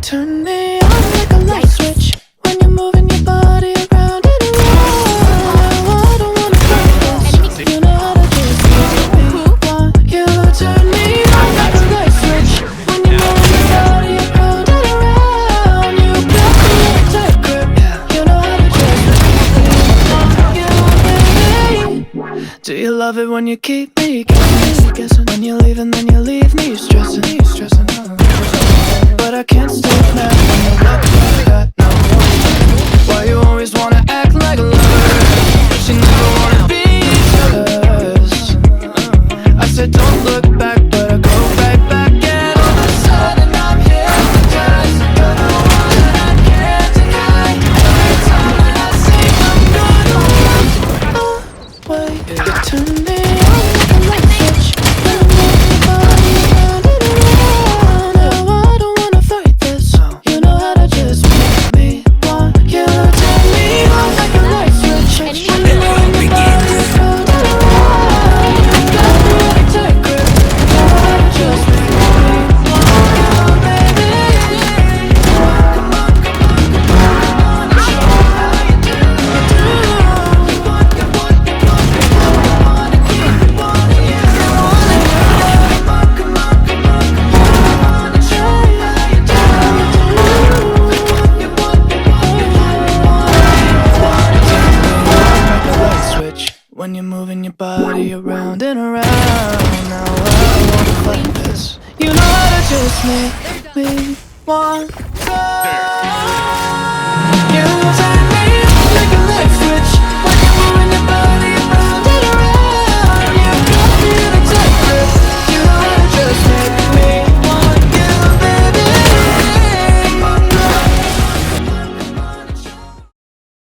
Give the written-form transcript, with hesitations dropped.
turn me on like a light switch when you're moving your body around and around. I don't wanna fight this. You know how to just make me want you. Turn me on like a light switch when you're moving your body around and around. You got me in a tight grip. You know how to just make me want you, baby. Do you love it when you keep me guessing? When you leave and then you leave me stressing. But I can't stay mad when you look like that. No. Why you always wanna act like a lover, but you never wanna be each other's? I said don't look back, but I go right back, and all of a sudden I'm hypnotized. You're the one that I can't deny. Every time that I say I'm gonna walk away, you turn me on like a light switch when I'm moving your body around and around. Now I don't wanna fight this. You know how to just make me want you. Turn me on like a light switch when I'm moving your body around and around. You got me in a tight grip. You know how to just make me want you, baby. Come on, show me how you do. You want, you wanna keep me wanting you. Come on, show me how you do. You want, like a light switch when you're moving your body around and around. Now I wanna fight this. You know how to just make me want you.